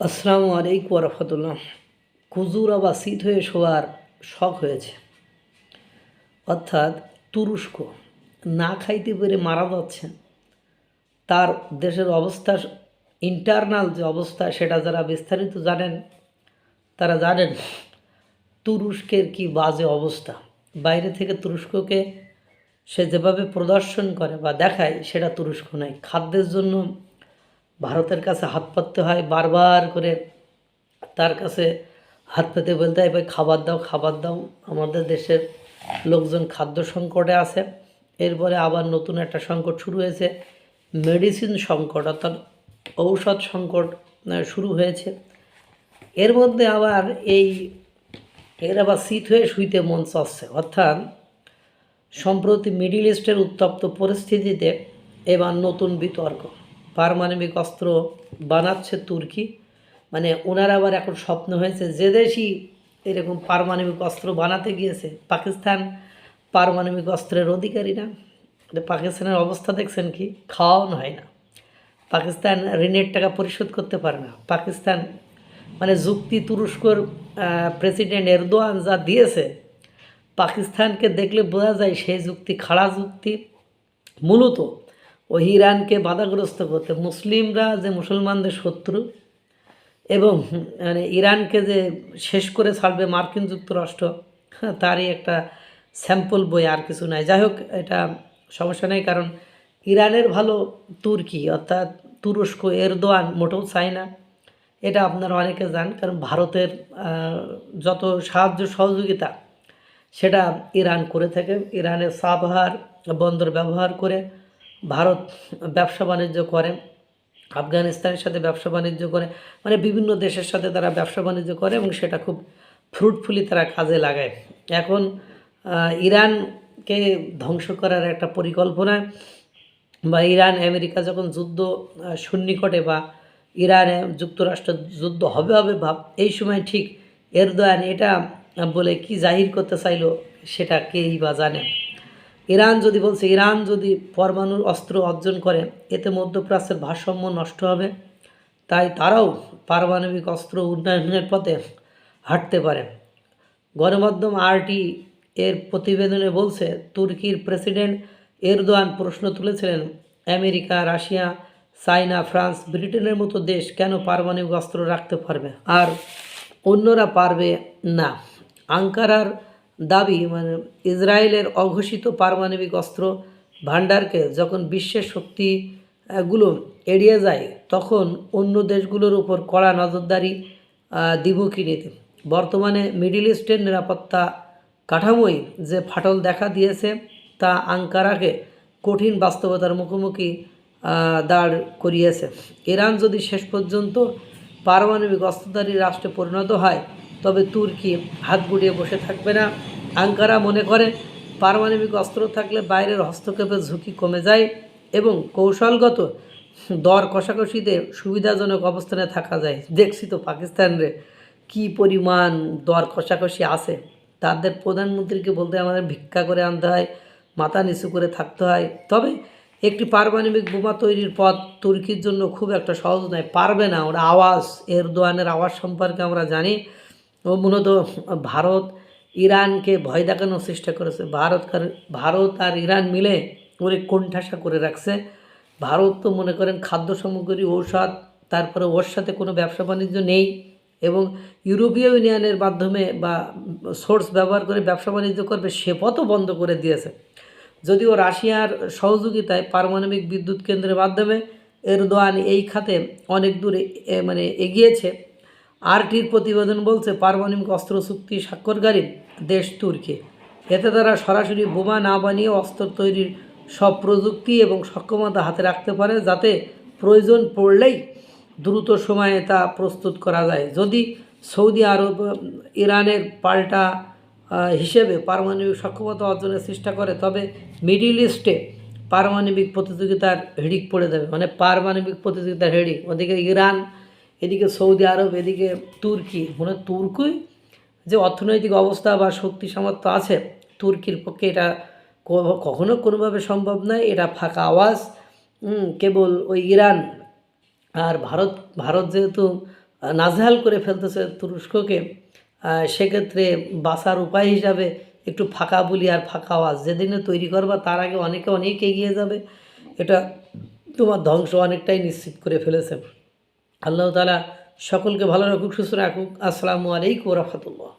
আসসালামু আলাইকুম রহমতুল্লাহ। কুজুরা বা শীত হয়ে শোয়ার শখ হয়েছে, অর্থাৎ তুরস্ক না খাইতে পেরে মারা যাচ্ছে। তার দেশের অবস্থা, ইন্টারনাল যে অবস্থা, সেটা যারা বিস্তারিত জানেন তারা জানেন তুরস্কের কি বাজে অবস্থা। বাইরে থেকে তুরস্ককে সে যেভাবে প্রদর্শন করে বা দেখায়, সেটা তুরস্ক নয়। খাদ্যের জন্য ভারতের কাছে হাত পাততে হয়, বারবার করে তার কাছে হাত পেতে বলতে হয়, ভাই খাবার দাও, খাবার দাও। আমাদের দেশের লোকজন খাদ্য সংকটে আছে। এরপরে আবার নতুন একটা সংকট শুরু হয়েছে, মেডিসিন সংকট, অর্থাৎ ঔষধ সংকট শুরু হয়েছে। এর মধ্যে আবার এর আবার শীত হয়ে শুইতে মন চাচ্ছে। অর্থাৎ সম্প্রতি মিডিল ইস্টের উত্তপ্ত পরিস্থিতিতে এবার নতুন বিতর্ক। পারমাণবিক অস্ত্র বানাচ্ছে তুর্কি। মানে ওনার আবার এখন স্বপ্ন হয়েছে, যে দেশই এরকম পারমাণবিক অস্ত্র বানাতে গিয়েছে, পাকিস্তান পারমাণবিক অস্ত্রের অধিকারী না। পাকিস্তানের অবস্থা দেখছেন কি, খাওয়ানো হয় না। পাকিস্তান ঋণের টাকা পরিশোধ করতে পারে না। পাকিস্তান মানে যুক্তি তুরস্কর প্রেসিডেন্ট এরদোয়ান যা দিয়েছে, পাকিস্তানকে দেখলে বোঝা যায় সেই যুক্তি খাড়া যুক্তি। মূলত ওই ইরানকে বাধাগ্রস্ত করতে, মুসলিমরা যে মুসলমানদের শত্রু, এবং মানে ইরানকে যে শেষ করে ছাড়বে মার্কিন যুক্তরাষ্ট্র, তারই একটা স্যাম্পল বই, আর কিছু নাই। যাই হোক, এটা সমস্যা নেই, কারণ ইরানের ভালো তুর্কি অর্থাৎ তুরস্ক, এরদোয়ান মোটেও চায় না। এটা আপনারা অনেকে জান, কারণ ভারতের যত সাহায্য সহযোগিতা সেটা ইরান করে থাকে। ইরানের সাবহার বন্দর ব্যবহার করে ভারত ব্যবসা বাণিজ্য করে, আফগানিস্তানের সাথে ব্যবসা বাণিজ্য করে, মানে বিভিন্ন দেশের সাথে তারা ব্যবসা বাণিজ্য করে, এবং সেটা খুব ফ্রুটফুলি তারা কাজে লাগায়। এখন ইরানকে ধ্বংস করার একটা পরিকল্পনা, বা ইরান আমেরিকা যখন যুদ্ধ সন্নিকটে, বা ইরানে যুক্তরাষ্ট্র যুদ্ধ হবে হবে ভাব, এই সময় ঠিক এরদোয়ান এটা বলে কি জাহির করতে চাইলো, সেটা কেই বা জানে। ইরান যদি বলছে, ইরান যদি পরমাণু অস্ত্র অর্জন করে, এতে মধ্যপ্রাচ্যের ভারসাম্য নষ্ট হবে, তাই তারাও পারমাণবিক অস্ত্র উন্নয়নের পথে হাঁটতে পারে। গণমাধ্যম আরটি এর প্রতিবেদনে বলছে, তুর্কির প্রেসিডেন্ট এরদোয়ান প্রশ্ন তুলেছিলেন, আমেরিকা, রাশিয়া, চায়না, ফ্রান্স, ব্রিটেনের মতো দেশ কেন পারমাণবিক অস্ত্র রাখতে পারবে আর অন্যরা পারবে না। আঙ্কারার দাবি, মানে ইসরায়েলের অঘোষিত পারমাণবিক অস্ত্র ভাণ্ডারকে যখন বিশ্বের শক্তিগুলো এড়িয়ে যায়, তখন অন্য দেশগুলোর উপর কড়া নজরদারি দ্বিমুখী নীতি। বর্তমানে মিডিল ইস্টের নিরাপত্তা কাঠামোই যে ফাটল দেখা দিয়েছে, তা আঙ্কারাকে কঠিন বাস্তবতার মুখোমুখি দাঁড় করিয়েছে। ইরান যদি শেষ পর্যন্ত পারমাণবিক অস্ত্রধারী রাষ্ট্রে পরিণত হয়, তবে তুর্কি হাত গুটিয়ে বসে থাকবে না। আঙ্কারা মনে করে, পারমাণবিক অস্ত্র থাকলে বাইরের হস্তক্ষেপের ঝুঁকি কমে যায় এবং কৌশলগত দর কষাকষিতে সুবিধাজনক অবস্থানে থাকা যায়। দেখছি তো পাকিস্তানরে কী পরিমাণ দর কষাকষি আছে। তাদের প্রধানমন্ত্রীকে বলতে আমাদের ভিক্ষা করে আনতে হয়, মাথা নিচু করে থাকতে হয়। তবে একটি পারমাণবিক বোমা তৈরির পথ তুর্কির জন্য খুব একটা সহজ নয়, পারবে না। ওরা আওয়াজ, এরদোয়ানের আওয়াজ সম্পর্কে আমরা জানি। ও মূলত ভারত ইরানকে ভয় দেখানোর চেষ্টা করেছে। ভারত আর ইরান মিলে ওরে কোণঠাসা করে রাখছে। ভারত তো মনে করেন খাদ্য সামগ্রী, ঔষধ, তারপরে ওর সাথে কোনো ব্যবসা বাণিজ্য নেই, এবং ইউরোপীয় ইউনিয়নের মাধ্যমে বা সোর্স ব্যবহার করে ব্যবসা বাণিজ্য করবে, সে পথও বন্ধ করে দিয়েছে। যদিও রাশিয়ার সহযোগিতায় পারমাণবিক বিদ্যুৎ কেন্দ্রের মাধ্যমে এরদোয়ান এই খাতে অনেক দূরে মানে এগিয়েছে। আরটির প্রতিবেদন বলছে, পারমাণবিক অস্ত্র চুক্তি স্বাক্ষরকারী দেশ তুর্কি। এতে তারা সরাসরি বোমা না বানিয়ে অস্ত্র তৈরির সব প্রযুক্তি এবং সক্ষমতা হাতে রাখতে পারে, যাতে প্রয়োজন পড়লেই দ্রুত সময়ে তা প্রস্তুত করা যায়। যদি সৌদি আরব ইরানের পাল্টা হিসেবে পারমাণবিক সক্ষমতা অর্জনের চেষ্টা করে, তবে মিডিল ইস্টে পারমাণবিক প্রতিযোগিতার হিড়িক পড়ে যাবে। মানে পারমাণবিক প্রতিযোগিতার হিড়িক, ওদিকে ইরান, এদিকে সৌদি আরব, এদিকে তুর্কি। মানে তুর্কি যে অর্থনৈতিক অবস্থা বা শক্তি সামর্থ্য আছে, তুর্কির পক্ষে এটা কখনো কোনোভাবে সম্ভব নয়। এটা ফাঁকা আওয়াজ। কেবল ওই ইরান আর ভারত যেহেতু নাজেহাল করে ফেলতেছে তুরস্ককে। সেক্ষেত্রে বাঁচার উপায় হিসাবে একটু ফাঁকা বলি আর ফাঁকা আওয়াজ যেদিনে তৈরি করবা তার আগে অনেক এগিয়ে যাবে। এটা তোমার ধ্বংস অনেকটাই নিশ্চিত করে ফেলেছে। আল্লাহ তাআলা সকলকে ভালো রাখুক, সুস্থ রাখুক। আসসালামু আলাইকুম ওয়া রাহমাতুল্লাহ।